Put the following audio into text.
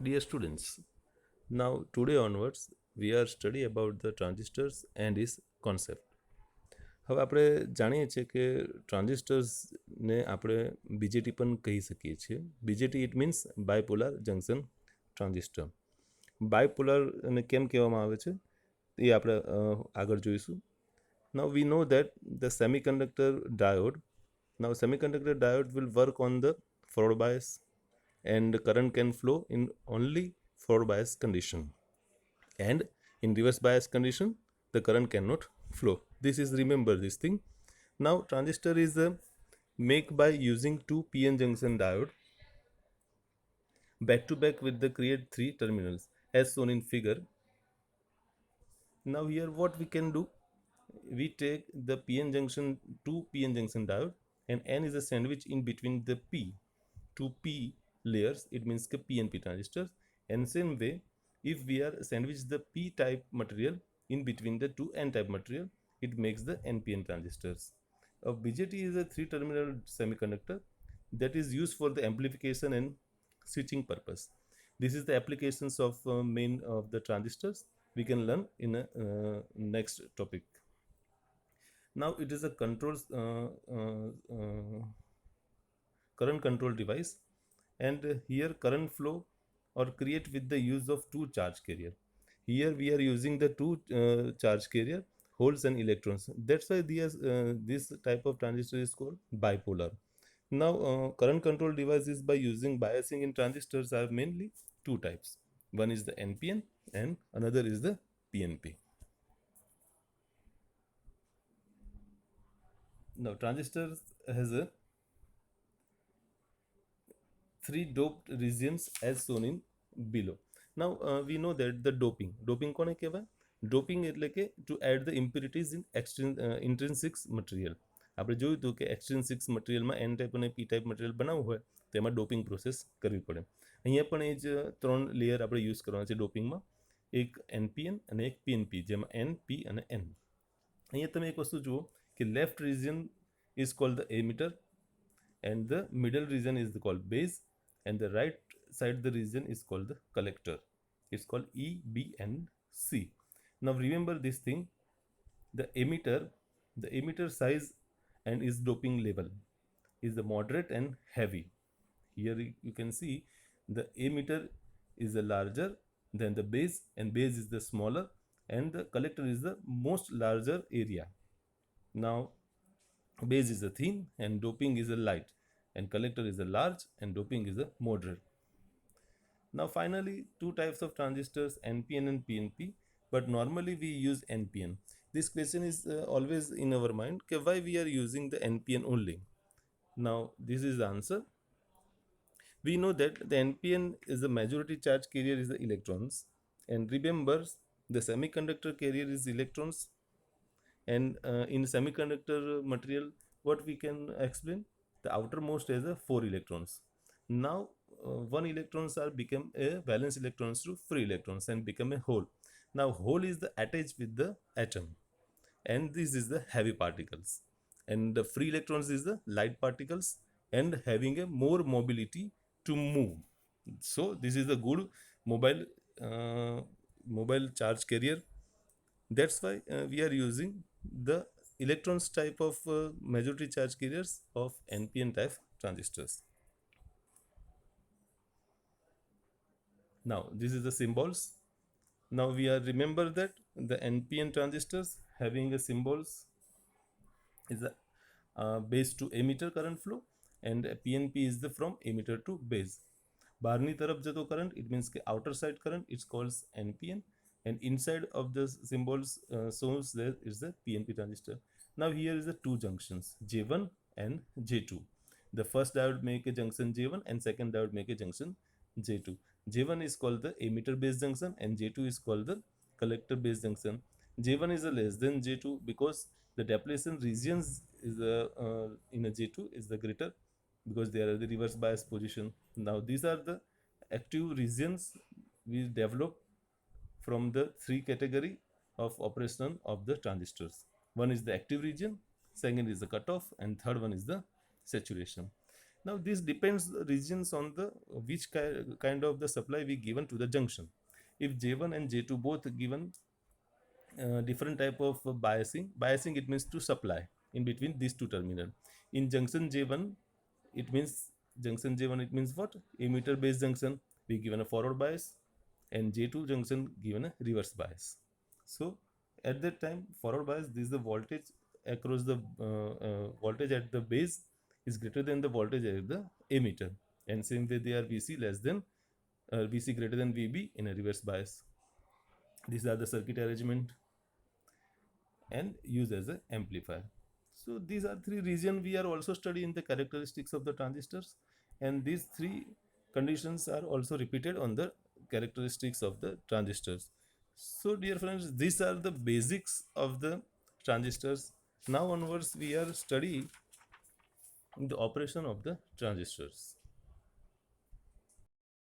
Dear students, now today onwards we are study about the transistors and its concept. હવે આપણે જાણીએ છીએ કે ટ્રાન્ઝિસ્ટર્સને આપણે બીજેટી પણ કહી શકીએ છીએ. BJT it means bipolar junction transistor. બાયપોલારને કેમ કહેવામાં આવે છે એ આપણે આગળ જોઈશું. Now we know that the semiconductor diode will work on the forward bias and current can flow in only forward bias condition, and in reverse bias condition the current cannot flow. This is, remember this thing. Now transistor is made by using two PN junction diode back to back with the create three terminals as shown in figure. Now here what we can do, we take the two PN junction diode, and N is a sandwich in between the two P layers, it means PNP transistors. And same way, if we are sandwich the P type material in between the two N type material, it makes the NPN transistors. A BJT is a three terminal semiconductor that is used for the amplification and switching purpose. This is the applications of main of the transistors we can learn in a next topic. Now it is a current control device, and here current flow or create with the use of two charge carrier. Here we are using the two charge carrier, holes and electrons. That's why this type of transistor is called bipolar. Now current control devices by using biasing in transistors are mainly two types. One is the NPN and another is the PNP. Now transistors has a three doped regions as shown in below. Now we know that the doping કોને કહેવાય? Doping એટલે કે to add the impurities in intrinsic material. આપણે જોયું હતું કે એક્સટ્રિન્સિક મટીરિયલમાં N type અને P type material બનાવવું હોય તો એમાં ડોપિંગ પ્રોસેસ કરવી પડે. અહીંયા પણ એ જ ત્રણ લેયર આપણે યુઝ કરવાના છે ડોપિંગમાં, એક NPN અને એક PNP, જેમાં N, P અને N. અહીંયા તમે એક વસ્તુ જુઓ કે left region is called the emitter and the middle region is called base, and the right side the region is called the collector. It's called E, B and C. Now remember this thing, the emitter size and its doping level is the moderate and heavy. Here you can see the emitter is the larger than the base, and base is the smaller, and the collector is the most larger area. Now base is a thin and doping is a light, and collector is a large and doping is a moderate. Now finally, two types of transistors, NPN and PNP, but normally we use NPN. This question is always in our mind, why we are using the NPN only. Now this is the answer. We know that the NPN is the majority charge carrier is the electrons, and remember the semiconductor carrier is electrons, and in semiconductor material what we can explain, the outermost has a 4 electrons. Now 1 electrons are become a valence electrons to free electrons and become a hole. Now hole is the attached with the atom, and this is the heavy particles, and the free electrons is the light particles and having a more mobility to move. So this is a good mobile charge carrier. That's why we are using the electrons type of majority charge carriers of NPN type transistors. Now this is the symbols. Now we are remember that the NPN transistors having a symbols is the base to emitter current flow, and PNP is the from emitter to base. બહારની તરફ જતો current, it means કે outer side current, it's called NPN, and inside of the symbols shows there is the PNP transistor. Now here is the two junctions, J1 and J2. The first diode make a junction J1 and second diode make a junction J2. J1 is called the emitter base junction and J2 is called the collector base junction. J1 is a less than J2 because the depletion regions is in a J2 is the greater, because they are the reverse bias position. Now these are the active regions we develop from the three category of operation of the transistors. One is the active region, second is the cutoff, and third one is the saturation. Now this depends the regions on the which kind of the supply we given to the junction. If J1 and J2 both given different type of biasing it means to supply in between these two terminal. In junction J1 it means it means what, emitter based junction, we given a forward bias, and J2 junction given a reverse bias. So at that time forward bias, this is the voltage across the voltage at the base is greater than the voltage at the emitter, and same way they are Vc less than Vc greater than Vb in a reverse bias. These are the circuit arrangement and used as an amplifier. So these are three regions we are also studying the characteristics of the transistors, and these three conditions are also repeated on the characteristics of the transistors. So dear friends, these are the basics of the transistors. Now onwards we are studying the operation of the transistors.